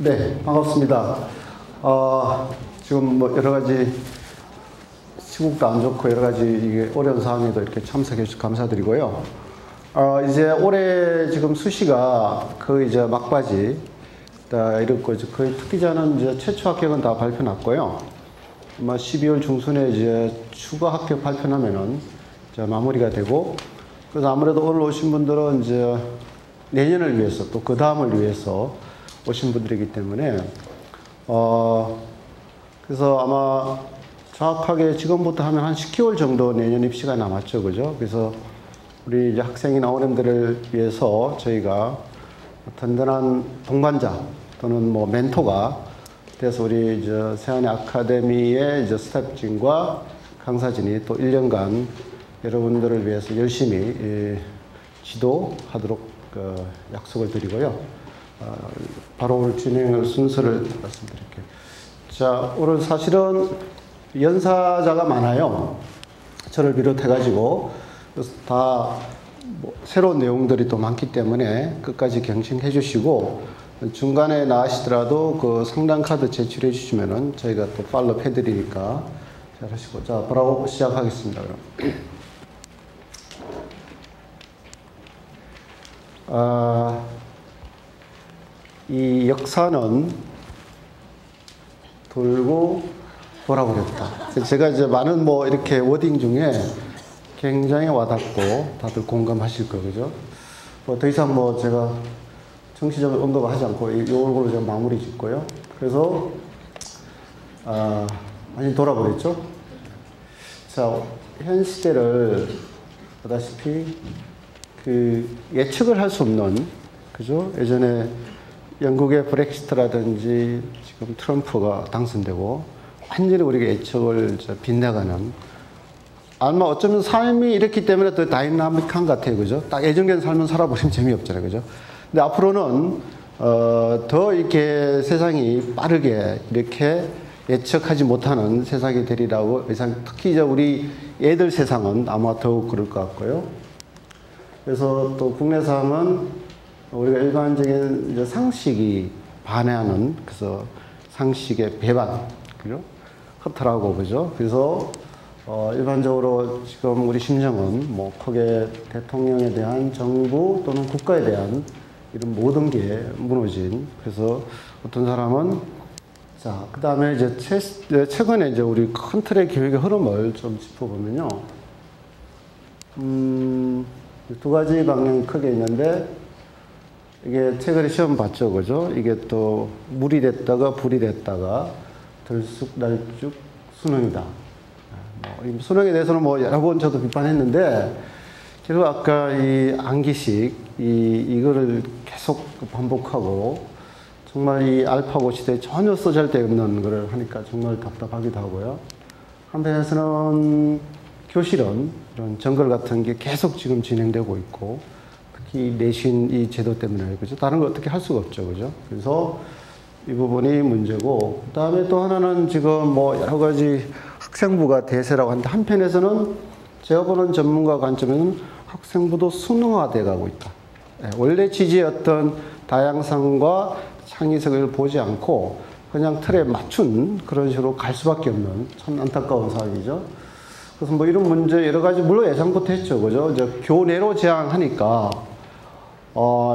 네, 반갑습니다. 지금 뭐 여러 가지 시국도 안 좋고 여러 가지 이게 어려운 상황에도 이렇게 참석해 주셔서 감사드리고요. 이제 올해 지금 수시가 거의 이제 막바지 다 이렇고 거의 특기자는 이제 최초 합격은 다 발표 났고요. 아마 12월 중순에 이제 추가 합격 발표나면은 이제 마무리가 되고, 그래서 아무래도 오늘 오신 분들은 이제 내년을 위해서 또 그 다음을 위해서 오신 분들이기 때문에 그래서 아마 정확하게 지금부터 하면 한 10개월 정도 내년 입시가 남았죠, 그죠? 그래서 우리 이제 학생이나 어른들을 위해서 저희가 든든한 동반자 또는 뭐 멘토가 돼서 우리 이제 세안의 아카데미의 이제 스태프진과 강사진이 또 1년간 여러분들을 위해서 열심히 지도하도록 약속을 드리고요. 바로 오늘 진행할 순서를 말씀드릴게요. 자, 오늘 사실은 연사자가 많아요. 저를 비롯해가지고. 그래서 다 뭐 새로운 내용들이 또 많기 때문에 끝까지 경청해 주시고, 중간에 나가시더라도 그 상담 카드 제출해 주시면은 저희가 또 팔로우 해드리니까 잘 하시고. 자, 바로 시작하겠습니다. 그럼. 이 역사는 돌고 돌아버렸다. 제가 이제 많은 뭐 이렇게 워딩 중에 굉장히 와닿고 다들 공감하실 거죠. 뭐 더 이상 뭐 제가 정치적으로 언급하지 않고 이 얼굴로 제가 마무리 짓고요. 그래서 많이 돌아버렸죠. 자, 현 시대를 보다시피 그 예측을 할 수 없는, 그죠? 예전에 영국의 브렉시트라든지 지금 트럼프가 당선되고 완전히 우리가 예측을 빗나가는, 아마 어쩌면 삶이 이렇기 때문에 더 다이나믹한 것 같아요, 그죠? 딱 예정된 삶은 살아보시면 재미없잖아요, 그죠? 근데 앞으로는 더 이렇게 세상이 빠르게 이렇게 예측하지 못하는 세상이 되리라고 예상, 특히 이제 우리 애들 세상은 아마 더욱 그럴 것 같고요. 그래서 또 국내 사람은 우리가 일반적인 이제 상식이 반해하는, 그래서 상식의 배반, 그죠? 허탈하고, 그죠? 그래서 일반적으로 지금 우리 심정은 뭐 크게 대통령에 대한 정부 또는 국가에 대한 이런 모든 게 무너진, 그래서 어떤 사람은, 자, 그 다음에 이제 최근에 이제 우리 큰 틀의 교육의 흐름을 좀 짚어보면요. 두 가지 방향이 크게 있는데, 이게 최근에 시험 봤죠, 그죠? 이게 또 물이 됐다가 불이 됐다가 들쑥날쑥 수능이다. 뭐 수능에 대해서는 뭐 여러 번 저도 비판했는데, 결국 아까 이 암기식 이거를 계속 반복하고 정말 이 알파고 시대에 전혀 쓰잘데없는 거를 하니까 정말 답답하기도 하고요. 한편에서는 교실은 이런 정글 같은 게 계속 지금 진행되고 있고, 특히 내신 이 제도 때문에, 그죠? 다른 거 어떻게 할 수가 없죠, 그죠? 그래서 이 부분이 문제고, 그 다음에 또 하나는 지금 뭐 여러 가지 학생부가 대세라고 하는데, 한편에서는 제가 보는 전문가 관점에는 학생부도 수능화돼 가고 있다. 원래 취지의 어떤 다양성과 창의성을 보지 않고 그냥 틀에 맞춘 그런 식으로 갈 수밖에 없는 참 안타까운 상황이죠. 그래서 뭐 이런 문제 여러 가지 물론 예상부터 했죠, 그죠? 이제 교내로 제한하니까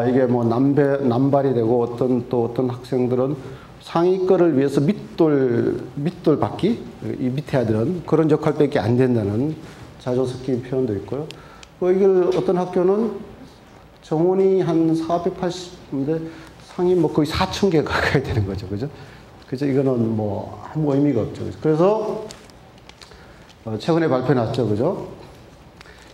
이게 뭐 남발이 되고 어떤 학생들은 상위 거를 위해서 밑돌 받기, 이 밑에 아들은 그런 역할밖에 안 된다는 자조 섞인 표현도 있고요. 이걸 어떤 학교는 정원이 한 480인데 상위 뭐 거의 4,000개 가까이 되는 거죠, 그죠? 그죠? 이거는 뭐 아무 의미가 없죠. 그래서 최근에 발표 났죠, 그죠?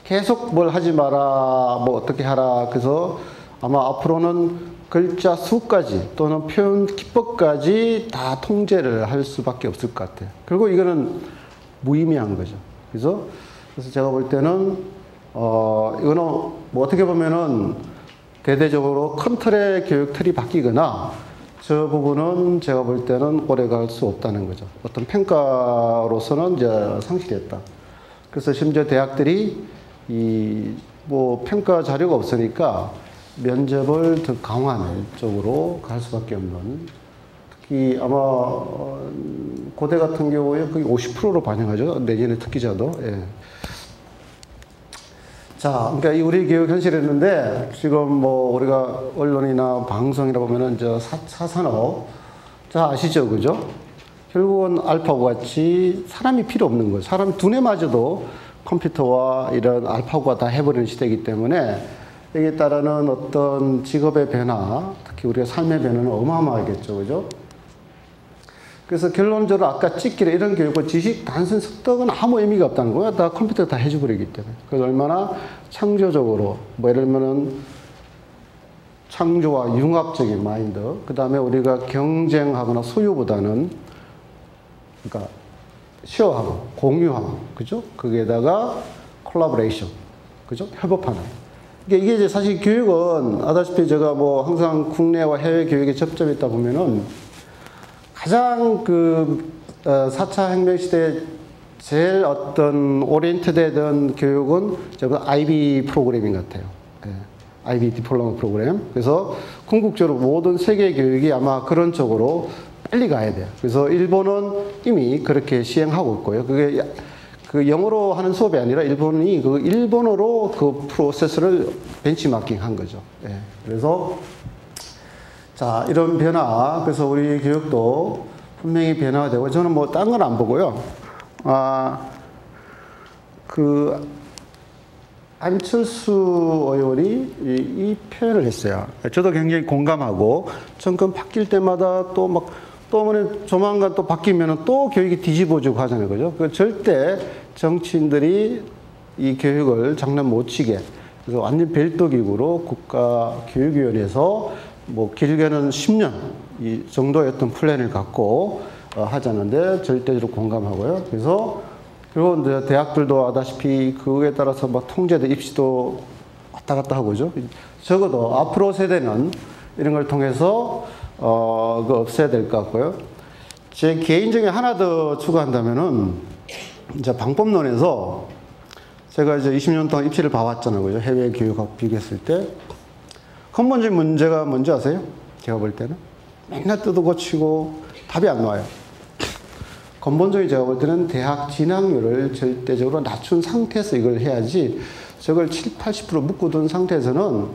계속 뭘 하지 마라, 뭐 어떻게 하라. 그래서 아마 앞으로는 글자 수까지 또는 표현 기법까지 다 통제를 할 수밖에 없을 것 같아요. 그리고 이거는 무의미한 거죠. 그래서 제가 볼 때는 이거는 뭐 어떻게 보면은 대대적으로 큰 틀의 교육 틀이 바뀌거나, 저 부분은 제가 볼 때는 오래 갈 수 없다는 거죠. 어떤 평가로서는 이제 상실했다. 그래서 심지어 대학들이 뭐 평가 자료가 없으니까 면접을 더 강화하는 쪽으로 갈 수밖에 없는 특히 아마 고대 같은 경우에 거의 50%로 반영하죠. 내년에 특기자도. 예. 자, 그러니까 이 우리 교육 현실이었는데 지금 뭐 우리가 언론이나 방송이라 보면은 저 4차 산업, 자 아시죠, 그죠? 결국은 알파고 같이 사람이 필요 없는 거예요. 사람 두뇌마저도 컴퓨터와 이런 알파고가 다 해버리는 시대이기 때문에 여기에 따르는 어떤 직업의 변화, 특히 우리가 삶의 변화는 어마어마하겠죠, 그죠? 그래서 결론적으로 아까 찍기를 이런 교육은 지식 단순 습득은 아무 의미가 없다는 거예요. 다 컴퓨터가 다 해줘버리기 때문에. 그래서 얼마나 창조적으로, 뭐 예를 들면은 창조와 융합적인 마인드, 그 다음에 우리가 경쟁하거나 소유보다는, 그러니까 쉐어하고, 공유하고, 그죠? 거기에다가 콜라보레이션, 그죠? 협업하는. 이게 이제 사실 교육은, 아다시피 제가 뭐 항상 국내와 해외 교육에 접점이 있다 보면은 가장 4차 혁명 시대에 제일 어떤 오리엔트되던 교육은 저거 IB 프로그래밍 같아요. 예. IB 디플로마 프로그램. 그래서 궁극적으로 모든 세계 교육이 아마 그런 쪽으로 빨리 가야 돼요. 그래서 일본은 이미 그렇게 시행하고 있고요. 그게 그 영어로 하는 수업이 아니라 일본이 그 일본어로 그 프로세스를 벤치마킹 한 거죠. 예. 그래서 자, 이런 변화. 그래서 우리 교육도 분명히 변화가 되고, 저는 뭐 딴 건 안 보고요. 안철수 의원이 이 표현을 했어요. 저도 굉장히 공감하고, 정권 바뀔 때마다 또 막, 조만간 또 바뀌면은 또 교육이 뒤집어지고 하잖아요. 그죠? 절대 정치인들이 이 교육을 장난 못 치게. 그래서 완전 별도 기구로 국가교육위원회에서 뭐 길게는 10년 이 정도의 어떤 플랜을 갖고 하자는데 절대적으로 공감하고요. 그래서 그리고 이제 대학들도 아다시피 그거에 따라서 막 통제도 입시도 왔다 갔다 하고 그죠. 적어도 앞으로 세대는 이런 걸 통해서 그거 없애야 될 것 같고요. 제 개인적인 하나 더 추가한다면은 이제 방법론에서 제가 이제 20년 동안 입시를 봐왔잖아요. 그죠. 해외 교육하고 비교했을 때. 근본적인 문제가 뭔지 아세요? 제가 볼 때는 맨날 뜯어 고치고 답이 안 나와요. 근본적인 제가 볼 때는 대학 진학률을 절대적으로 낮춘 상태에서 이걸 해야지 저걸 70, 80% 묶어둔 상태에서는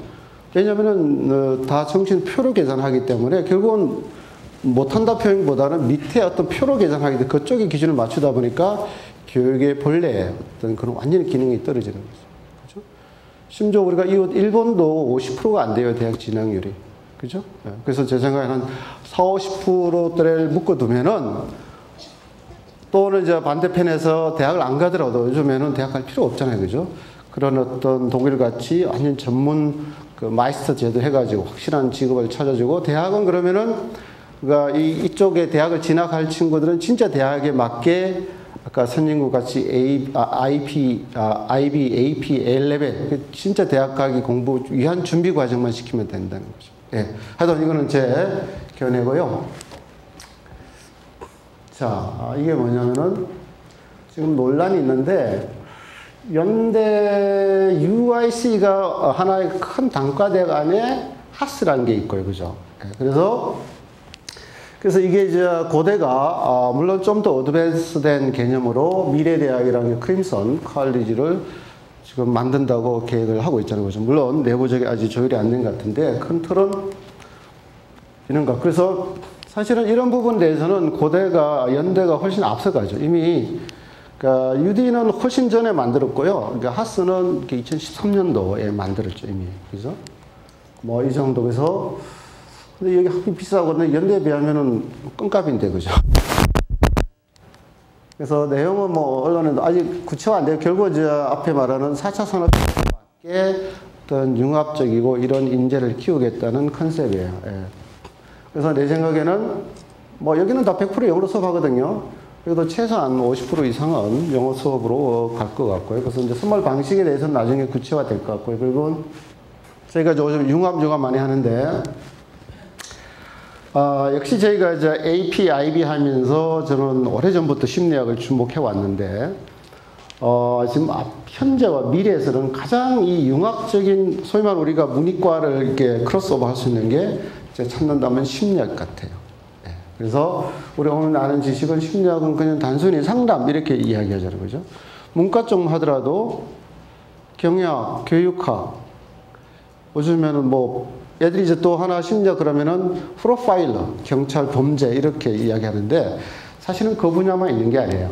왜냐면은 다 정신 표로 계산하기 때문에 결국은 못한다 표현보다는 밑에 어떤 표로 계산하기 때문에 그쪽에 기준을 맞추다 보니까 교육의 본래 어떤 그런 완전히 기능이 떨어지는 거죠. 심지어 우리가 일본도 50%가 안 돼요, 대학 진학률이. 그죠? 그래서 제 생각에는 40, 50%대를 묶어두면은 또는 이제 반대편에서 대학을 안 가더라도 요즘에는 대학 갈 필요 없잖아요. 그죠? 그런 어떤 독일 같이 완전 전문 그 마이스터 제도 해가지고 확실한 직업을 찾아주고 대학은 그러면은 그러니까 이쪽에 대학을 진학할 친구들은 진짜 대학에 맞게 아까 선진국 같이 IB, AP, A-레벨 진짜 대학 가기 공부 위한 준비 과정만 시키면 된다는 거죠. 예. 하여튼 이거는 제 견해고요. 자, 이게 뭐냐면은 지금 논란이 있는데 연대 UIC가 하나의 큰 단과대학 안에 하스라는 게 있고요. 그죠? 예. 그래서 이게 이제 고대가 물론 좀 더 어드밴스된 개념으로 미래대학이라는 크림선 칼리지를 지금 만든다고 계획을 하고 있잖아요. 그죠? 물론 내부적인 아직 조율이 안 된 것 같은데 큰 틀은 이런가. 그래서 사실은 이런 부분에 대해서는 고대가 연대가 훨씬 앞서가죠. 이미 그러니까 UD는 훨씬 전에 만들었고요. 그러니까 하스는 2013년도에 만들었죠. 이미. 그죠? 뭐 이 정도. 그래서 근데 여기 학비 비싸고 연대에 비하면은 껌값인데, 그죠? 그래서 내용은 뭐 언론에도 아직 구체화 안 돼요. 결국 이제 앞에 말하는 4차 산업에 어떤 융합적이고 이런 인재를 키우겠다는 컨셉이에요. 예. 그래서 내 생각에는 뭐 여기는 다 100% 영어로 수업하거든요. 그래도 최소한 50% 이상은 영어 수업으로 갈 것 같고요. 그래서 이제 선발 방식에 대해서는 나중에 구체화 될 것 같고요. 그리고 저희가 요즘 융합 많이 하는데 역시 저희가 이제 AP, IB 하면서 저는 오래전부터 심리학을 주목해 왔는데, 지금 현재와 미래에서는 가장 이 융합적인, 소위 말 우리가 문이과를 이렇게 크로스오버 할 수 있는 게 제가 찾는다면 심리학 같아요. 네. 그래서 우리가 오늘 아는 지식은 심리학은 그냥 단순히 상담 이렇게 이야기하자는 거죠. 문과 쪽 하더라도 경영학, 교육학, 요즘에는 뭐 애들이 이제 또 하나 심리학 그러면은 프로파일러, 경찰, 범죄 이렇게 이야기하는데 사실은 그 분야만 있는 게 아니에요.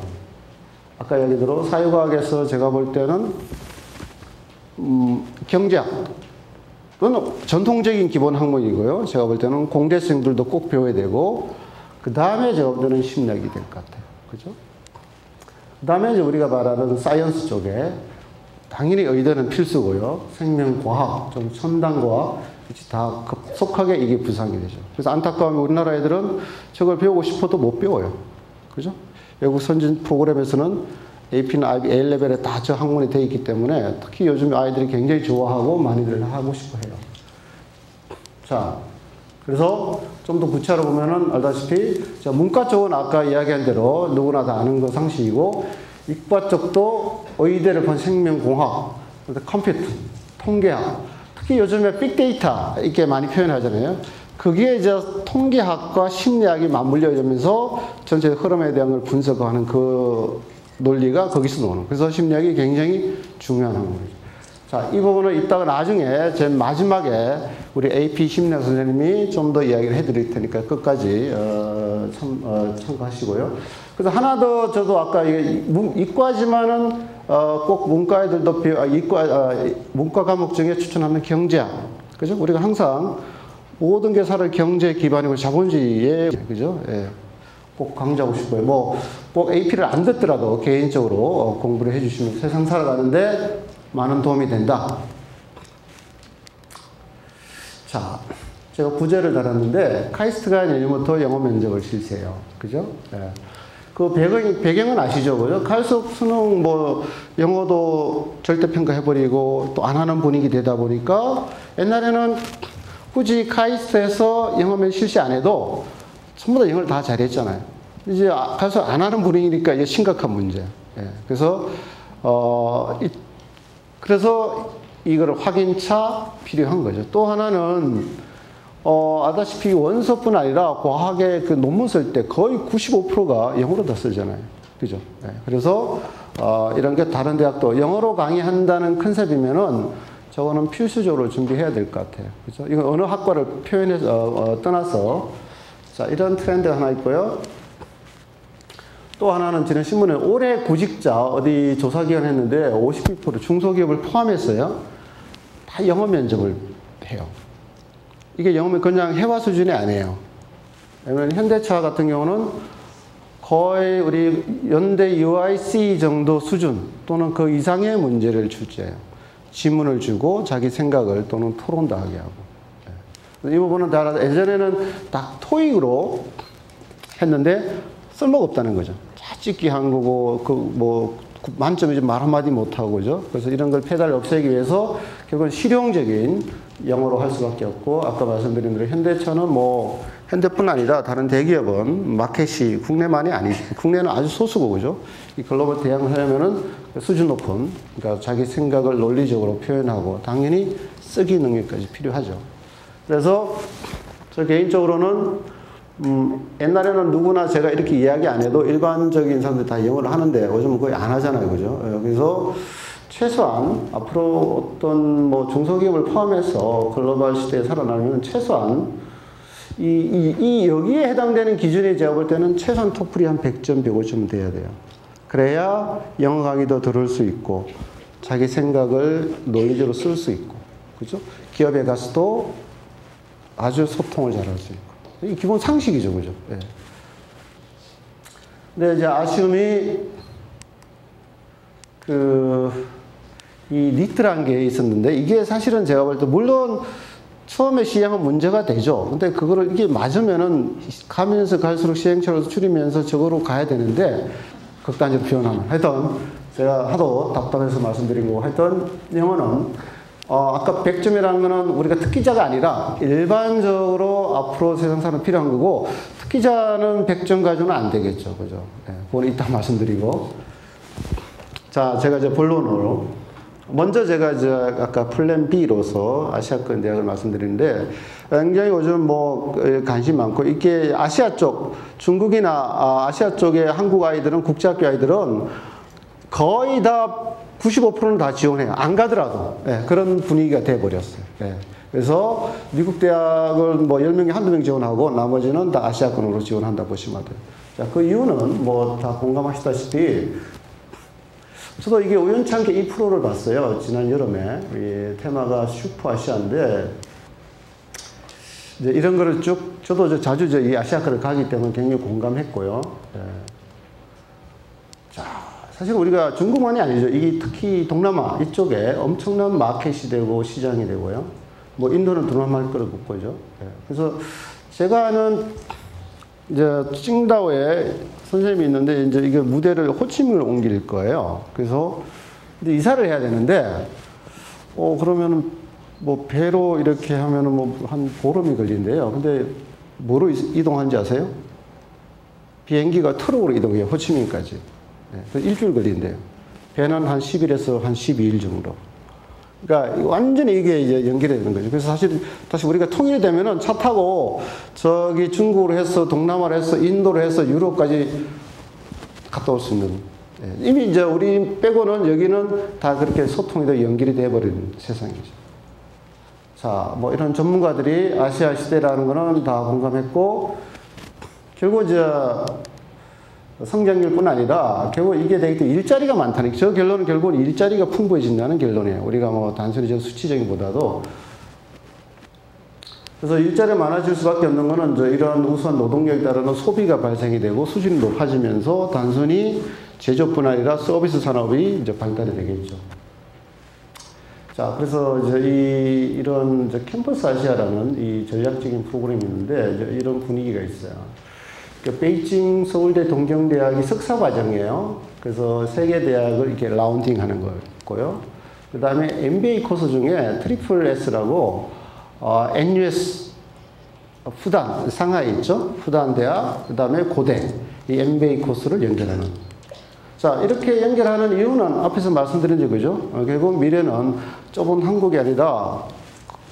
아까 얘기대로 사회과학에서 제가 볼 때는 경제학, 그건 전통적인 기본 학문이고요. 제가 볼 때는 공대생들도 꼭 배워야 되고 그 다음에 제가 볼 때는 심리학이 될 것 같아요. 그죠? 그 다음에 이제 우리가 말하는 사이언스 쪽에 당연히 의대는 필수고요. 생명과학, 좀 첨단과학 다 급속하게 이게 부상이 되죠. 그래서 안타까운 우리나라 애들은 저걸 배우고 싶어도 못 배워요. 그죠? 외국 선진 프로그램에서는 AP나 IB A레벨에 다 저 학문이 되어 있기 때문에 특히 요즘 아이들이 굉장히 좋아하고 많이들 하고 싶어 해요. 자, 그래서 좀 더 구체로 보면은 알다시피 자, 문과 쪽은 아까 이야기한 대로 누구나 다 아는 거 상식이고 이과 쪽도 의대를 본 생명공학, 컴퓨터, 통계학, 특히 요즘에 빅데이터 이렇게 많이 표현하잖아요. 그게 이제 통계학과 심리학이 맞물려 있으면서 전체 흐름에 대한 걸 분석하는 그 논리가 거기서 나오는. 그래서 심리학이 굉장히 중요한 학문이죠. 자, 이 부분은 이따가 나중에 제 마지막에 우리 AP 심리학 선생님이 좀 더 이야기를 해드릴 테니까 끝까지 참고하시고요. 그래서 하나 더 저도 아까 이과지만은 꼭 문과 애들도 문과 과목 중에 추천하는 경제학. 그죠? 우리가 항상 모든 게 사실 경제 기반이고 자본주의에 그죠? 예. 꼭 강조하고 싶어요. 뭐 꼭 AP를 안 듣더라도 개인적으로 공부를 해주시면 세상 살아가는데 많은 도움이 된다. 자, 제가 부제를 달았는데 카이스트가 내년부터 영어 면접을 실시해요. 그죠? 예. 그 배경은 아시죠? 그죠? 칼속 수능 뭐 영어도 절대평가해버리고 또 안 하는 분위기 되다 보니까 옛날에는 굳이 카이스트에서 영어면 실시 안 해도 전부 다 영어를 다 잘했잖아요. 이제 가서 안 하는 분위기니까 이게 심각한 문제예요. 예. 그래서 이거를 확인차 필요한 거죠. 또 하나는 아다시피 원서뿐 아니라 과학의 그 논문 쓸 때 거의 95%가 영어로 다 쓰잖아요. 그죠? 예. 그래서 이런 게 다른 대학도 영어로 강의한다는 컨셉이면은 저거는 필수적으로 준비해야 될 것 같아요. 그죠? 이건 어느 학과를 떠나서 자, 이런 트렌드가 하나 있고요. 또 하나는 지난 신문에 올해 구직자 어디 조사기관 했는데 52% 중소기업을 포함했어요. 다 영어 면접을 해요. 이게 영어면 그냥 회화 수준이 아니에요. 왜냐면 현대차 같은 경우는 거의 우리 연대 UIC 정도 수준 또는 그 이상의 문제를 출제해요. 지문을 주고 자기 생각을 또는 토론도 하게 하고. 이 부분은 다 예전에는 딱 토익으로 했는데 쓸모가 없다는 거죠. 찍기 한 거고, 만점이지 말 한마디 못하고, 그죠? 그래서 이런 걸 페달 없애기 위해서 결국은 실용적인 영어로 할 수밖에 없고, 아까 말씀드린 대로 현대차는 뭐, 현대뿐 아니라 다른 대기업은 마켓이 국내만이 아니죠. 국내는 아주 소수고, 그죠? 이 글로벌 대항을 하려면은 수준 높은, 그러니까 자기 생각을 논리적으로 표현하고, 당연히 쓰기 능력까지 필요하죠. 그래서 저 개인적으로는 옛날에는 누구나 제가 이렇게 이야기 안 해도 일반적인 사람들이 다 영어를 하는데 요즘은 거의 안 하잖아요. 그죠? 그래서 최소한 앞으로 어떤 뭐 중소기업을 포함해서 글로벌 시대에 살아나려면 최소한 여기에 해당되는 기준이 제가 볼 때는 최소한 토플이 한 100점, 150점 돼야 돼요. 그래야 영어 강의도 들을 수 있고 자기 생각을 논리적으로 쓸 수 있고 그죠? 기업에 가서도 아주 소통을 잘할 수 있고. 이 기본 상식이죠, 그죠? 예. 근데 이제 아쉬움이 이 니트라는 게 있었는데 이게 사실은 제가 볼 때 물론 처음에 시행은 문제가 되죠. 근데 그거를 이게 맞으면은 가면서 갈수록 시행착오를 줄이면서 저거로 가야 되는데 극단적으로 표현하면 하여튼 제가 하도 답답해서 말씀드린 거고 하여튼 영어는 아까 100점이라는 거는 우리가 특기자가 아니라 일반적으로 앞으로 세상 사는 필요한 거고 특기자는 100점 가지고는 안 되겠죠. 그죠? 네, 그건 이따 말씀드리고. 자, 제가 이제 본론으로 먼저 제가 이제 아까 플랜 B로서 아시아권 대학을 말씀드리는데 굉장히 요즘 뭐 관심 많고 이게 아시아 쪽 중국이나 아시아 쪽의 한국 아이들은 국제학교 아이들은 거의 다 95%는 다 지원해요. 안 가더라도 예, 그런 분위기가 돼 버렸어요. 예. 그래서 미국 대학을 뭐 10명에 한두 명 지원하고 나머지는 다 아시아권으로 지원한다 보시면 돼요. 자, 그 이유는 뭐 다 공감하시다시피 저도 이게 우연찮게 이 프로를 봤어요. 지난 여름에. 이 테마가 슈퍼 아시아인데, 이제 이런 거를 쭉, 저도 자주 이 아시아권을 가기 때문에 굉장히 공감했고요. 예. 자, 사실 우리가 중국만이 아니죠. 이게 특히 동남아 이쪽에 엄청난 마켓이 되고 시장이 되고요. 뭐 인도는 두루마리 끓을 거죠. 예. 그래서 제가 아는 이제 칭다오에 선생님이 있는데 이제 이게 무대를 호치민으로 옮길 거예요. 그래서 이제 이사를 해야 되는데 그러면은 뭐 배로 이렇게 하면은 뭐 한 보름이 걸린대요. 근데 뭐로 이동하는지 아세요? 비행기가 트럭으로 이동해요. 호치민까지. 네, 그래서 일주일 걸린대요. 배는 한 10일에서 한 12일 정도. 그러니까 완전히 이게 이제 연결이 되는 거죠. 그래서 사실 다시 우리가 통일이 되면은 차 타고 저기 중국으로 해서 동남아로 해서 인도로 해서 유럽까지 갔다 올 수 있는. 예. 이미 이제 우리 빼고는 여기는 다 그렇게 소통이 돼 연결이 돼버린 세상이죠. 자, 뭐 이런 전문가들이 아시아 시대라는 거는 다 공감했고 결국 이제 성장률뿐 아니라 결국 이게 되기 때문에 일자리가 많다는 저 결론은 결국은 일자리가 풍부해진다는 결론이에요. 우리가 뭐 단순히 저 수치적인 보다도 그래서 일자리가 많아질 수밖에 없는 거는 이제 이런 우수한 노동력에 따르는 소비가 발생이 되고 수준이 높아지면서 단순히 제조뿐 아니라 서비스 산업이 이제 발달이 되겠죠. 자, 그래서 이제 이런 이제 캠퍼스 아시아라는 이 전략적인 프로그램이 있는데 이제 이런 분위기가 있어요. 베이징, 서울대, 동경대학이 석사 과정이에요. 그래서 세계 대학을 이렇게 라운딩 하는 거고요. 그 다음에 MBA 코스 중에 트리플 S라고, NUS, 후단, 상하이 있죠? 후단 대학, 그 다음에 고대, 이 MBA 코스를 연결하는. 자, 이렇게 연결하는 이유는 앞에서 말씀드린 적이죠. 결국 미래는 좁은 한국이 아니라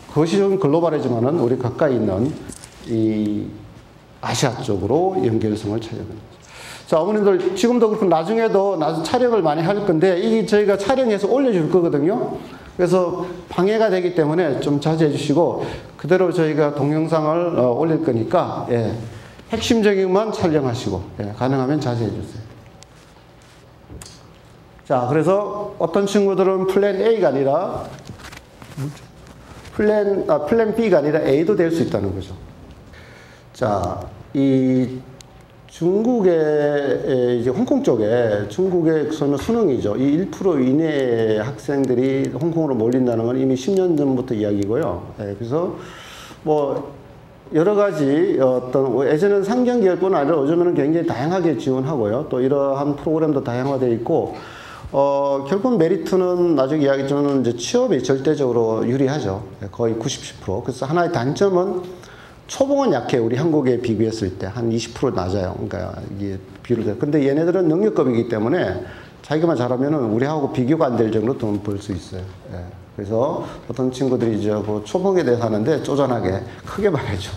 그것이 좀 글로벌하지만은 우리 가까이 있는 이 아시아 쪽으로 연결성을 찾아가는 거죠. 자, 어머님들 지금도 그렇고 나중에도 촬영을 많이 할 건데 이게 저희가 촬영해서 올려줄 거거든요. 그래서 방해가 되기 때문에 좀 자제해 주시고 그대로 저희가 동영상을 올릴 거니까 예, 핵심적인 것만 촬영하시고 예, 가능하면 자제해 주세요. 자, 그래서 어떤 친구들은 플랜 A가 아니라 플랜 B가 아니라 A도 될 수 있다는 거죠. 자, 이 중국의 이제 홍콩 쪽에 중국의 수능이죠. 이 1% 이내의 학생들이 홍콩으로 몰린다는 건 이미 10년 전부터 이야기고요. 네, 그래서 뭐 여러 가지 어떤 예전에는 상경계열뿐 아니라 요즘에는 굉장히 다양하게 지원하고요. 또 이러한 프로그램도 다양화되어 있고 결국 메리트는 나중에 이야기했지만 이제 취업이 절대적으로 유리하죠. 거의 90%. 그래서 하나의 단점은 초봉은 약해. 우리 한국에 비교했을 때 한 20% 낮아요. 그러니까 이게 비율을. 근데 얘네들은 능력급이기 때문에 자기만 잘하면은 우리하고 비교가 안 될 정도로 돈 벌 수 있어요. 예. 그래서 어떤 친구들이 이제 그 초봉에 대해서 하는데 쪼잔하게 크게 말해줘.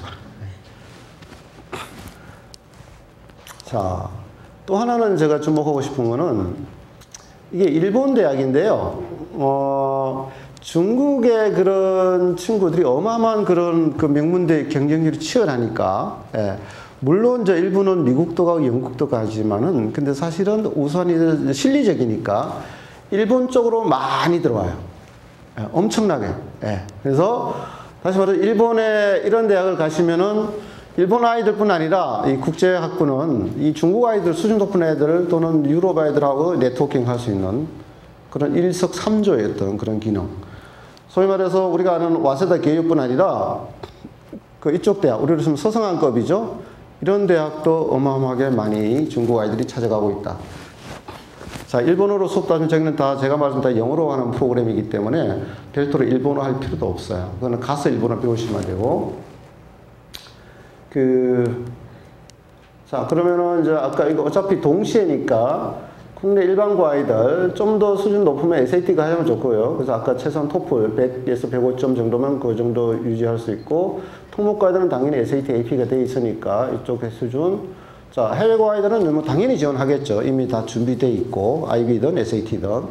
자, 또 하나는 제가 주목하고 싶은 거는 이게 일본 대학인데요. 중국의 그런 친구들이 어마어마한 그런 그 명문대 경쟁률이 치열하니까, 예. 물론 저 일본은 미국도 가고 영국도 가지만은, 근데 사실은 우선이 실리적이니까 일본 쪽으로 많이 들어와요. 예. 엄청나게. 예. 그래서 다시 말해서 일본에 이런 대학을 가시면은 일본 아이들뿐 아니라 이 국제학부는 이 중국 아이들 수준 높은 애들 또는 유럽 아이들하고 네트워킹 할 수 있는 그런 일석삼조의 어떤 그런 기능. 소위 말해서 우리가 아는 와세다 개요뿐 아니라 그 이쪽 대학, 우리로 치면 서성한급이죠. 이런 대학도 어마어마하게 많이 중국 아이들이 찾아가고 있다. 자, 일본어로 수업도 하면 저희는 다 제가 말씀 다 영어로 하는 프로그램이기 때문에 별도로 일본어 할 필요도 없어요. 그거는 가서 일본어 배우시면 되고. 자, 그러면은 이제 아까 이거 어차피 동시에니까 국내 일반고 아이들 좀 더 수준 높으면 SAT가 하면 좋고요. 그래서 아까 최소한 토플 100에서 105점 정도면 그 정도 유지할 수 있고, 통합고 아이들은 당연히 SAT, AP가 돼 있으니까 이쪽의 수준. 자, 해외고 아이들은 뭐 당연히 지원하겠죠. 이미 다 준비돼 있고, IB든 SAT든.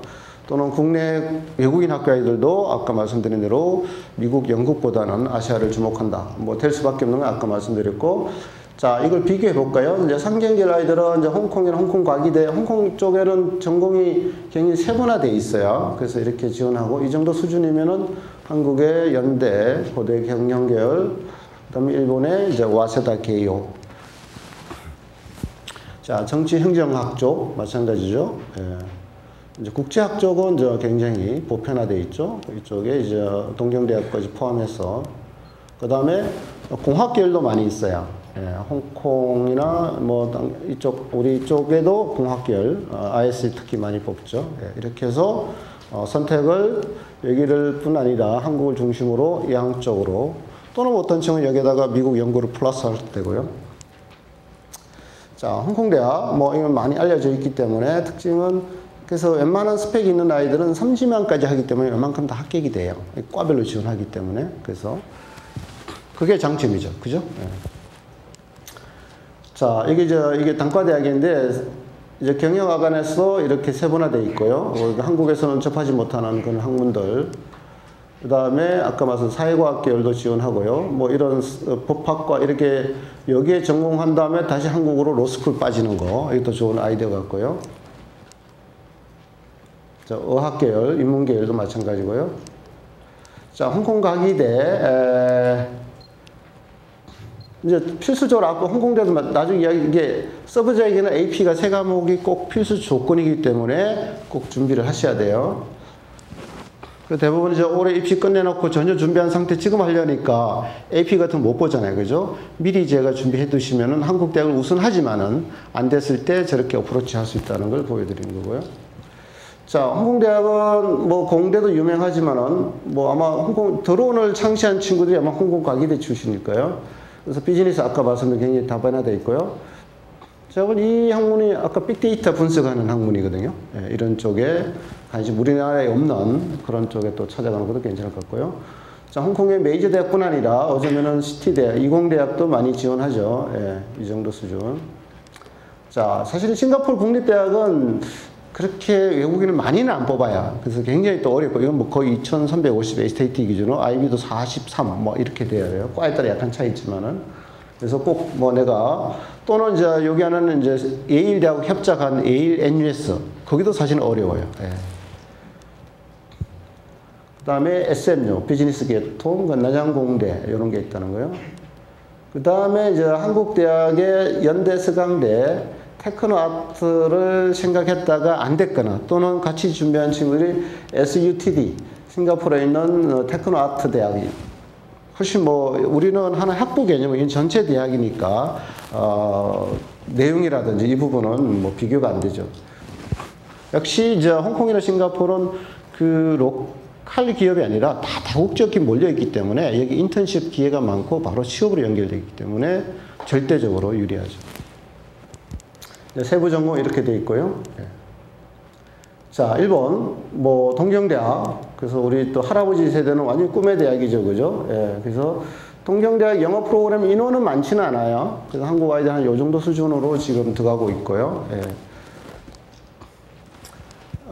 또는 국내 외국인 학교 아이들도 아까 말씀드린 대로 미국, 영국보다는 아시아를 주목한다. 뭐 될 수밖에 없는 건 아까 말씀드렸고, 자, 이걸 비교해 볼까요? 이제 상경계열 아이들은 이제 홍콩이나 홍콩 과기대, 홍콩 쪽에는 전공이 굉장히 세분화되어 있어요. 그래서 이렇게 지원하고, 이 정도 수준이면은 한국의 연대, 고대 경영계열, 그 다음에 일본의 이제 와세다 게이오. 자, 정치행정학 쪽, 마찬가지죠. 예. 이제 국제학 쪽은 이제 굉장히 보편화되어 있죠. 이쪽에 이제 동경대학까지 포함해서. 그 다음에 공학계열도 많이 있어요. 예, 홍콩이나 뭐 이쪽 우리 쪽에도 공학계열, IS 특히 많이 뽑죠. 예, 이렇게 해서 선택을 여기를 뿐 아니라 한국을 중심으로 양쪽으로, 또는 어떤 층은 여기다가 미국, 연구를 플러스 할 되고요. 자, 홍콩대학 뭐 이건 많이 알려져 있기 때문에 특징은, 그래서 웬만한 스펙이 있는 아이들은 30만까지 하기 때문에 웬만큼 다 합격이 돼요. 과별로 지원하기 때문에. 그래서 그게 장점이죠. 그죠? 예. 자, 이게 단과대학인데, 이제 경영학원에서 이렇게 세분화되어 있고요. 한국에서는 접하지 못하는 그런 학문들. 그 다음에 아까 말씀 사회과학 계열도 지원하고요. 뭐 이런 법학과 이렇게 여기에 전공한 다음에 다시 한국으로 로스쿨 빠지는 거. 이것도 좋은 아이디어 같고요. 자, 어학계열, 인문계열도 마찬가지고요. 자, 홍콩 과기대, 이제 필수적으로 아까 홍콩대도 나중에 이야기, 이게 서브제에게는 AP가 3과목이 꼭 필수 조건이기 때문에 꼭 준비를 하셔야 돼요. 대부분 이제 올해 입시 끝내놓고 전혀 준비한 상태 지금 하려니까 AP 같은 거 못 보잖아요. 그죠? 미리 제가 준비해 두시면은 한국 대학을 우선하지만은 안 됐을 때 저렇게 어프로치 할 수 있다는 걸 보여드리는 거고요. 자, 홍콩대학은 뭐 공대도 유명하지만은 뭐 아마 홍콩 드론을 창시한 친구들이 아마 홍콩 과기대 출신일 거예요. 그래서 비즈니스 아까 말씀드린 굉장히 다변화되어 있고요. 저건 이 학문이 아까 빅데이터 분석하는 학문이거든요. 예, 이런 쪽에 관심 우리나라에 없는 그런 쪽에 또 찾아가는 것도 괜찮을 것 같고요. 자, 홍콩의 메이저 대학뿐 아니라 어쩌면은 시티대학, 이공대학도 많이 지원하죠. 예, 이 정도 수준. 자, 사실 싱가포르 국립대학은 그렇게 외국인을 많이는 안 뽑아요. 그래서 굉장히 또 어렵고, 이건 뭐 거의 2350 SAT 기준으로 IB도 43 뭐 이렇게 돼야 돼요. 과에 따라 약간 차이 있지만은. 그래서 꼭 뭐 내가, 또는 이제 여기 하나는 이제 예일 대하고 협작한 예일 NUS, 거기도 사실은 어려워요. 예. 그 다음에 SMU, 비즈니스 계통, 나장공대, 이런 게 있다는 거예요. 그 다음에 이제 한국대학의 연대 서강대, 테크노 아트를 생각했다가 안 됐거나, 또는 같이 준비한 친구들이 SUTD, 싱가포르에 있는 테크노 아트 대학이, 훨씬 뭐, 우리는 하나 학부 개념은 전체 대학이니까, 내용이라든지 이 부분은 뭐 비교가 안 되죠. 역시 이제 홍콩이나 싱가포르는 그 로컬 기업이 아니라 다 다국적이 몰려있기 때문에 여기 인턴십 기회가 많고 바로 취업으로 연결되기 때문에 절대적으로 유리하죠. 세부 전공 이렇게 돼 있고요. 자, 1번, 뭐, 동경대학. 그래서 우리 또 할아버지 세대는 완전히 꿈의 대학이죠. 그죠? 예, 그래서 동경대학 영어 프로그램 인원은 많지는 않아요. 그래서 한국 아이들 한 요 정도 수준으로 지금 들어가고 있고요. 예.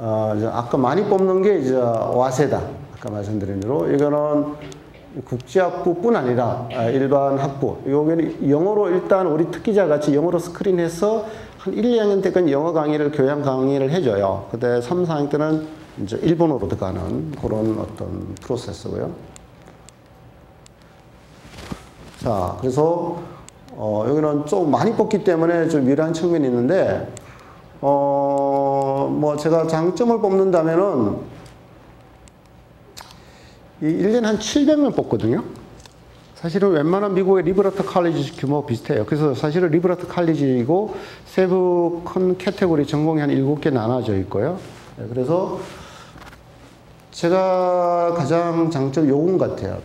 아까 많이 뽑는 게 이제 와세다. 아까 말씀드린 대로. 이거는 국제학부뿐 아니라 일반 학부. 여기는 영어로 일단 우리 특기자 같이 영어로 스크린해서 한 1, 2학년 때까지 영어 강의를, 교양 강의를 해줘요. 그때 3, 4학년 때는 이제 일본어로 들어가는 그런 어떤 프로세스고요. 자, 그래서, 여기는 좀 많이 뽑기 때문에 좀 유리한 측면이 있는데, 뭐 제가 장점을 뽑는다면은, 1년에 한 700명 뽑거든요. 사실은 웬만한 미국의 리버러트 칼리지 규모 비슷해요. 그래서 사실은 리버러트 칼리지이고 세부 큰 캐테고리 전공이 한 7개 나눠져 있고요. 그래서 제가 가장 장점 요건 같아요.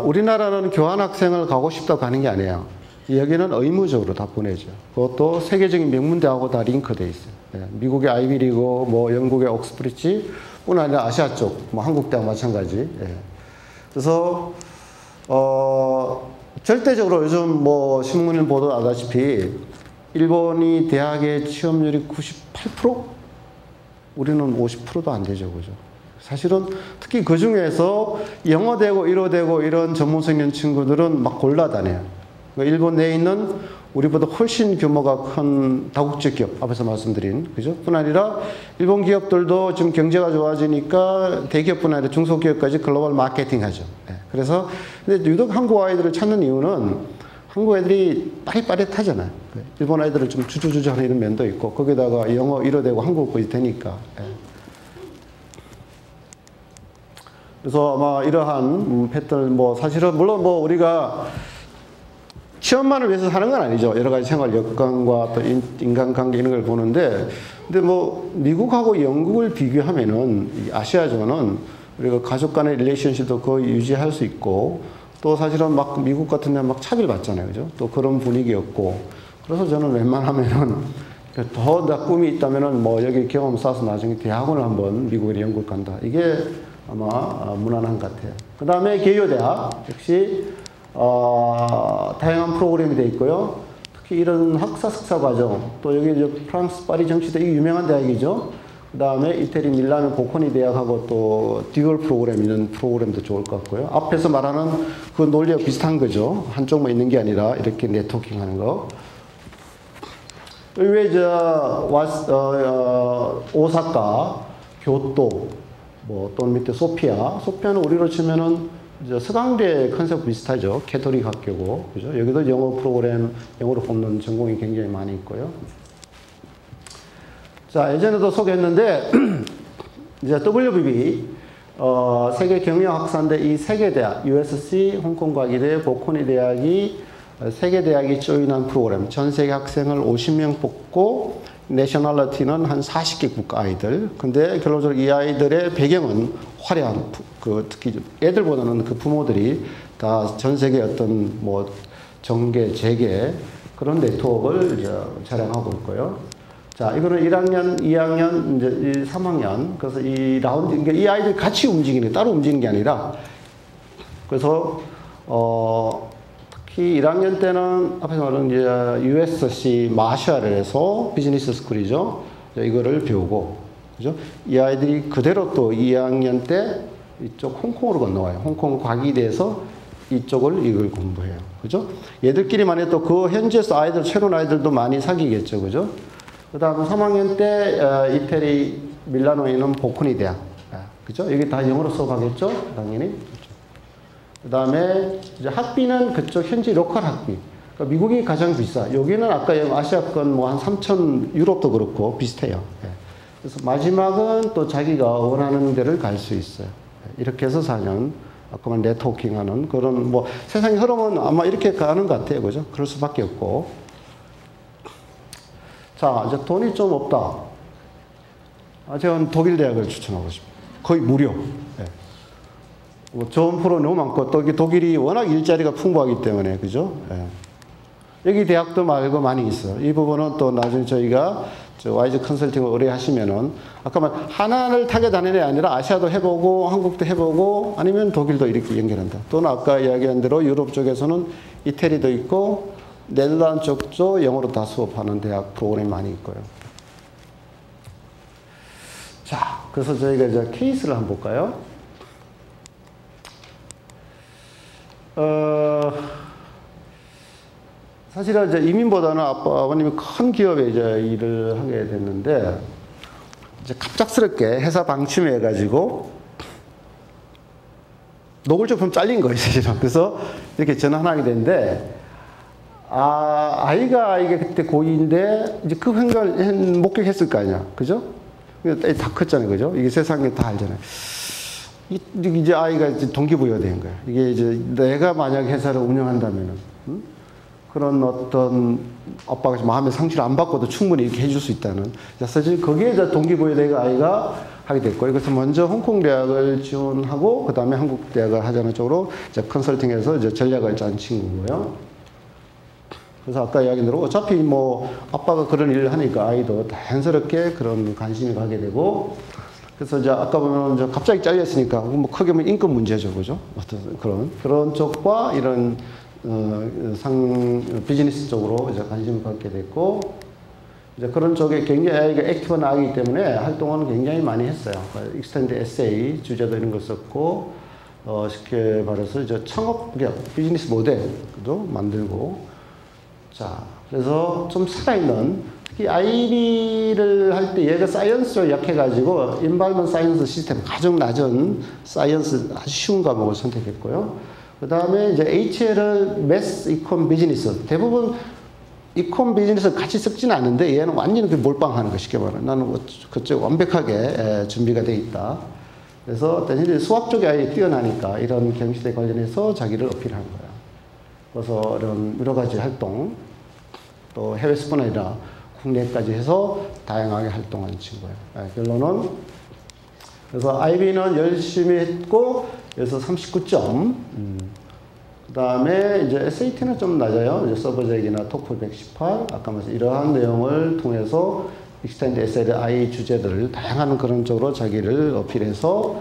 우리나라는 교환학생을 가고 싶다고 가는 게 아니에요. 여기는 의무적으로 다 보내죠. 그것도 세계적인 명문대하고 다 링크돼 있어요. 예, 미국의 아이비리그, 뭐 영국의 옥스브리지, 뿐 아니라 아시아 쪽, 뭐 한국대학 마찬가지. 예. 그래서 절대적으로 요즘 뭐 신문을 보도하다시피 일본이 대학의 취업률이 98%? 우리는 50%도 안 되죠, 그죠? 사실은 특히 그 중에서 영어 되고 일어 되고 이런 전문성 있는 친구들은 막 골라다녀요. 일본 내에 있는 우리보다 훨씬 규모가 큰 다국적 기업, 앞에서 말씀드린, 그죠? 뿐 아니라 일본 기업들도 지금 경제가 좋아지니까 대기업뿐 아니라 중소기업까지 글로벌 마케팅 하죠. 네. 그래서 근데 유독 한국 아이들을 찾는 이유는 한국 애들이 빠릿빠릿하잖아요. 일본 아이들은 좀 주저주저 하는 이런 면도 있고, 거기다가 영어 일어 되고 한국어까지 되니까. 네. 그래서 아마 이러한 패턴, 뭐 사실은 물론 뭐 우리가 취업만을 위해서 하는 건 아니죠. 여러 가지 생활 여건과 또 인간관계 이런 걸 보는데, 근데 뭐 미국하고 영국을 비교하면은 아시아권은 우리가 가족 간의 릴레이션십도 거의 유지할 수 있고, 또 사실은 막 미국 같은 데 막 차별받잖아요. 그죠? 또 그런 분위기였고, 그래서 저는 웬만하면은 더 나 꿈이 있다면은 뭐 여기 경험 쌓아서 나중에 대학원을 한번 미국이나 영국 간다. 이게 아마 무난한 것 같아요. 그 다음에 개요대학 역시 다양한 프로그램이 되어 있고요. 특히 이런 학사 석사 과정, 또 여기 이제 프랑스 파리 정치대 이 유명한 대학이죠. 그 다음에 이태리 밀라노 보코니 대학하고 또 듀얼 프로그램 이런 프로그램도 좋을 것 같고요. 앞에서 말하는 그 논리와 비슷한 거죠. 한쪽만 있는 게 아니라 이렇게 네트워킹 하는 거. 왜 오사카, 교토, 뭐 또는 밑에 소피아는 우리로 치면은 이제 서강대 컨셉 비슷하죠. 캐토릭 학교고, 그죠? 여기도 영어 프로그램, 영어로 뽑는 전공이 굉장히 많이 있고요. 자, 예전에도 소개했는데, 이제 WBB, 세계 경영학사인데 이 세계대학, USC, 홍콩과기대, 보코니 대학이 세계대학이 조인한 프로그램, 전 세계 학생을 50명 뽑고, 내셔널리티는 한 40개 국가 아이들. 근데 결론적으로 이 아이들의 배경은 화려한, 특히 애들보다는 그 부모들이 다 전 세계 어떤 뭐 정계, 재계 그런 네트워크를 이제 자랑하고 있고요. 자, 이거는 1학년, 2학년, 이제 3학년. 그래서 이 라운드, 그러니까 이 아이들이 같이 움직이는, 따로 움직이는 게 아니라, 그래서, 특히 1학년 때는 앞에서 말한 이제 USC 마샬에서 비즈니스 스쿨이죠. 이거를 배우고, 그죠? 이 아이들이 그대로 또 2학년 때 이쪽 홍콩으로 건너와요. 홍콩 과기대에서 이쪽을 이걸 공부해요. 그죠? 얘들끼리만 해도 그 현지에서 아이들, 새로운 아이들도 많이 사귀겠죠. 그죠? 그 다음 3학년 때 이태리 밀라노에 있는 보코니 대학. 그죠? 여기 다 영어로 수업하겠죠? 당연히. 그 다음에 이제 학비는 그쪽 현지 로컬 학비. 그러니까 미국이 가장 비싸. 여기는 아까 아시아권 뭐 한 3천, 유럽도 그렇고 비슷해요. 그래서 마지막은 또 자기가 원하는 데를 갈 수 있어요. 이렇게 해서 4년. 아까 말 네트워킹 하는 그런 뭐 세상의 흐름은 아마 이렇게 가는 것 같아요. 그죠? 그럴 수밖에 없고. 자, 이제 돈이 좀 없다. 제가 독일 대학을 추천하고 싶어요. 거의 무료. 네. 뭐 좋은 프로 너무 많고, 또 독일이 워낙 일자리가 풍부하기 때문에, 그죠? 네. 여기 대학도 말고 많이 있어요. 이 부분은 또 나중에 저희가 와이즈 컨설팅을 의뢰하시면은, 아까 말 하나를 타게 다니는 게 아니라 아시아도 해보고, 한국도 해보고, 아니면 독일도 이렇게 연결한다. 또는 아까 이야기한 대로 유럽 쪽에서는 이태리도 있고, 네덜란드 쪽도 영어로 다 수업하는 대학 프로그램이 많이 있고요. 자, 그래서 저희가 이제 케이스를 한번 볼까요? 사실은 이제 이민보다는 아버님이 큰 기업에 이제 일을 하게 됐는데, 이제 갑작스럽게 회사 방침해가지고, 노골적품 잘린 거예요, 사실은. 그래서 이렇게 전환하게 됐는데, 아이가 이게 그때 고2인데, 이제 그 행각을 목격했을 거 아니야. 그죠? 다 컸잖아요. 그죠? 이게 세상에 다 알잖아요. 이제 아이가 이제 동기부여된 거야. 이게 이제 내가 만약 회사를 운영한다면은, 그런 어떤 아빠가 마음의 상처를 안 받고도 충분히 이렇게 해줄 수 있다는. 사실 거기에 이제 동기부여되고 아이가 하게 됐고요. 그래서 먼저 홍콩 대학을 지원하고, 그 다음에 한국 대학을 하자는 쪽으로 이제 컨설팅해서 이제 전략을 짠 친구고요. 그래서 아까 이야기한 대로 어차피 뭐 아빠가 그런 일을 하니까 아이도 자연스럽게 그런 관심이 가게 되고, 그래서 이제 아까 보면 이제 갑자기 잘렸으니까 뭐 크게 보면 인권 문제죠, 그죠? 어떤 그런 쪽과 이런 비즈니스 쪽으로 이제 관심을 갖게 됐고, 이제 그런 쪽에 굉장히 아이가 액티브한 아이기 때문에 활동은 굉장히 많이 했어요. 익스텐드 에세이 주제도 이런 걸 썼고, 쉽게 말해서 이제 창업 비즈니스 모델도 만들고, 자, 그래서 좀 살아있는, 특히 IB를 할 때 얘가 사이언스로 약해가지고 인바이먼트 사이언스 시스템 가장 낮은 사이언스 아주 쉬운 과목을 선택했고요. 그 다음에 이제 HL을 매스 이콘 비즈니스, 대부분 이콘 비즈니스 같이 섞지는 않는데 얘는 완전히 몰빵하는 거, 쉽게 말하면 나는 그쪽 완벽하게 준비가 돼 있다. 그래서 대신에 수학 쪽에 아예 뛰어나니까 이런 경시대 관련해서 자기를 어필하는 거야. 그래서 이런 여러 가지 활동, 또 해외뿐 아니라 국내까지 해서 다양하게 활동하는 친구예요. 결론은, 그래서 IB는 열심히 했고, 그래서 39점. 그 다음에 이제 SAT는 좀 낮아요. 이제 서브젝이나 토플 118. 아까 말씀 이러한 내용을 통해서 익스텐드 에세이 I 주제들을 다양한 그런 쪽으로 자기를 어필해서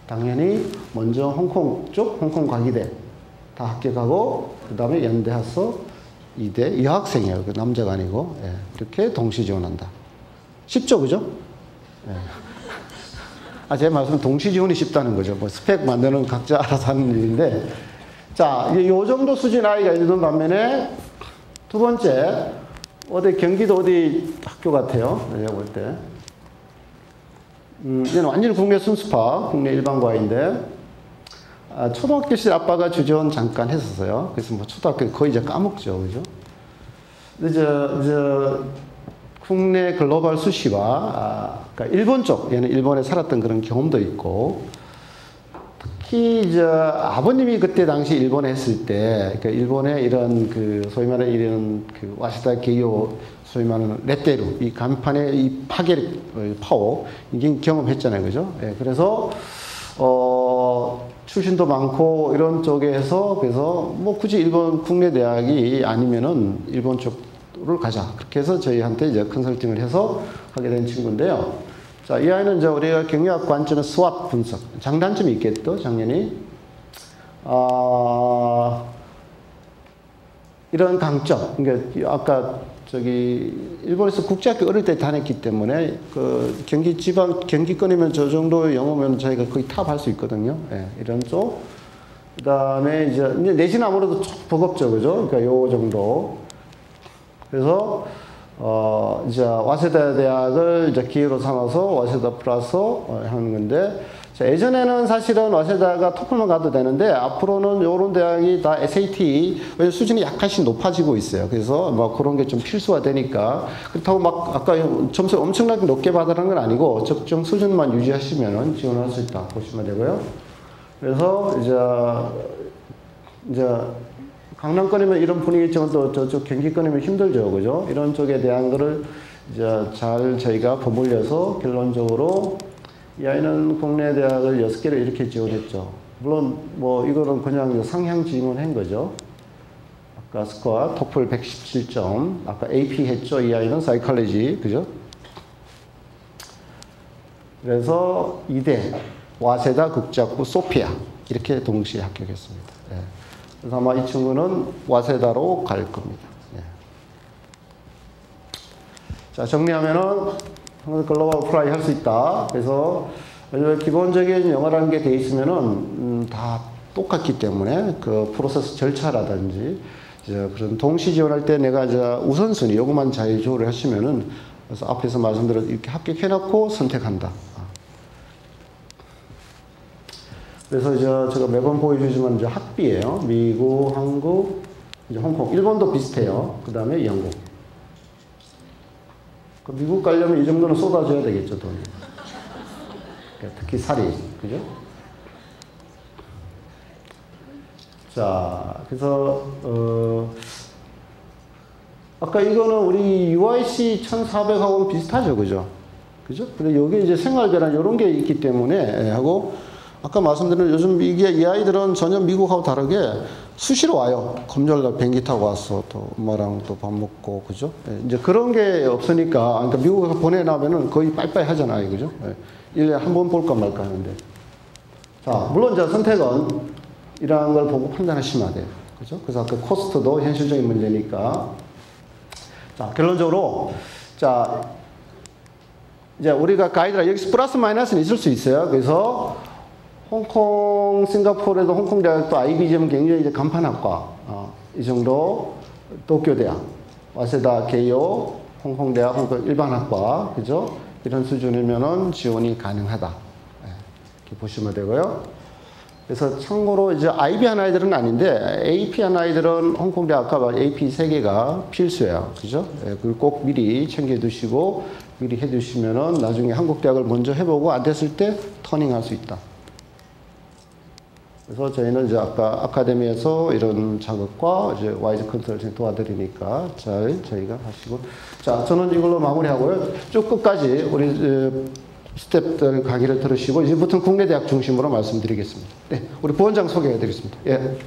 당연히 먼저 홍콩 쪽, 홍콩 과기대 다 합격하고, 그 다음에 연대 하서 2대 여학생이에요. 그 남자가 아니고. 예, 이렇게 동시 지원한다. 쉽죠, 그죠? 예. 제 말씀은 동시 지원이 쉽다는 거죠. 뭐 스펙 만드는 각자 알아서 하는 일인데, 자, 요 정도 수준 아이가 있는 반면에 두 번째, 어디 경기도 어디 학교 같아요? 내가 볼 때. 얘는 완전히 국내 순수파, 국내 일반과인데, 초등학교 시절 아빠가 주재원 잠깐 했었어요. 그래서 뭐 초등학교 거의 이제 까먹죠, 그죠? 근데 국내 글로벌 수시와, 그러니까 일본 쪽, 얘는 일본에 살았던 그런 경험도 있고, 특히 아버님이 그때 당시 일본에 했을 때, 그러니까 일본의 이런 소위 말하는 이런 와시다 게이오, 소위 말하는 레테루, 이 간판의 이 파워, 이게 경험했잖아요, 그죠? 예, 그래서, 출신도 많고, 이런 쪽에서, 그래서 뭐 굳이 일본 국내 대학이 아니면은 일본 쪽으로 가자. 그렇게 해서 저희한테 이제 컨설팅을 해서 하게 된 친구인데요. 자, 이 아이는 이제 우리가 경영학 관점의 수학 분석, 장단점이 있겠죠, 당연히. 이런 강점, 그러니까 아까 일본에서 국제학교 어릴 때 다녔기 때문에 경기권이면 저 정도 영어면 저희가 거의 탑 할 수 있거든요. 예, 이런 쪽. 그 다음에 이제 내신 아무래도 좀 버겁죠, 그죠? 그러니까 요 정도. 그래서 이제 와세다 대학을 이제 기회로 삼아서 와세다 플러스 하는 건데, 자, 예전에는 사실은 와세다가 토플만 가도 되는데 앞으로는 이런 대학이 다 SAT 수준이 약간씩 높아지고 있어요. 그래서 뭐 그런 게 좀 필수화 되니까, 그렇다고 막 아까 점수 엄청나게 높게 받으라는 건 아니고 적정 수준만 유지하시면 지원할 수 있다 보시면 되고요. 그래서 이제 강남권이면 이런 분위기지만 또 저쪽 경기권이면 힘들죠, 그죠? 이런 쪽에 대한 거를 이제 잘 저희가 버무려서 결론적으로 이 아이는 국내 대학을 6개를 이렇게 지원했죠. 물론 뭐 이거는 그냥 상향 지원한 거죠. 아까 스코어 토플 117점, 아까 AP 했죠. 이 아이는 사이콜로지, 그죠? 그래서 2대 와세다 국제학부 소피아 이렇게 동시에 합격했습니다. 네. 그래서 아마 이 친구는 와세다로 갈 겁니다. 네. 자, 정리하면은 글로벌 어플라이 할 수 있다. 그래서 기본적인 영어라는 게 돼 있으면은 다 똑같기 때문에 그 프로세스 절차라든지 그런 동시 지원할 때 내가 우선순위 요것만 잘 조율을 하시면은, 그래서 앞에서 말씀드린 이렇게 합격해놓고 선택한다. 그래서 제가 매번 보여주지만 이제 학비예요. 미국, 한국, 이제 홍콩, 일본도 비슷해요. 그 다음에 영국. 미국 가려면 이 정도는 쏟아줘야 되겠죠, 돈이. 특히 살이, 그죠? 자, 그래서, 아까 이거는 우리 UIC 1400하고는 비슷하죠, 그죠? 그죠? 근데 여기 이제 생활배란 이런 게 있기 때문에, 하고, 아까 말씀드린 요즘 이게 이 아이들은 전혀 미국하고 다르게 수시로 와요. 금요일날 비행기 타고 와서 또 엄마랑 또 밥 먹고, 그죠? 예, 이제 그런 게 없으니까, 그러니까 미국에 보내놔면은 거의 빠이빠이 하잖아요, 그죠? 예, 1년에 한 번 볼까 말까 하는데. 자, 물론 저 선택은 이러한 걸 보고 판단하시면 돼요. 그죠? 그래서 그 코스트도 현실적인 문제니까. 자, 결론적으로, 자, 이제 우리가 가이드라, 여기서 플러스 마이너스는 있을 수 있어요. 그래서 홍콩, 싱가포르에도 홍콩 대학도 IBGM 굉장히 이제 간판학과, 이 정도, 도쿄대학, 와세다 개요, 홍콩대학, 홍콩 일반학과, 그죠? 이런 수준이면은 지원이 가능하다. 이렇게 보시면 되고요. 그래서 참고로 이제 IB 한 아이들은 아닌데, AP 한 아이들은 홍콩대학과 AP 3개가 필수예요. 그죠? 그걸 꼭 미리 챙겨두시고, 미리 해두시면은 나중에 한국대학을 먼저 해보고 안 됐을 때 터닝할 수 있다. 그래서 저희는 이제 아까 아카데미에서 이런 작업과 이제 와이즈 컨설팅 도와드리니까 잘 저희가 하시고. 자, 저는 이걸로 마무리하고요. 쭉 끝까지 우리 스텝들 강의를 들으시고 이제부터는 국내 대학 중심으로 말씀드리겠습니다. 네, 우리 부원장 소개해 드리겠습니다. 예.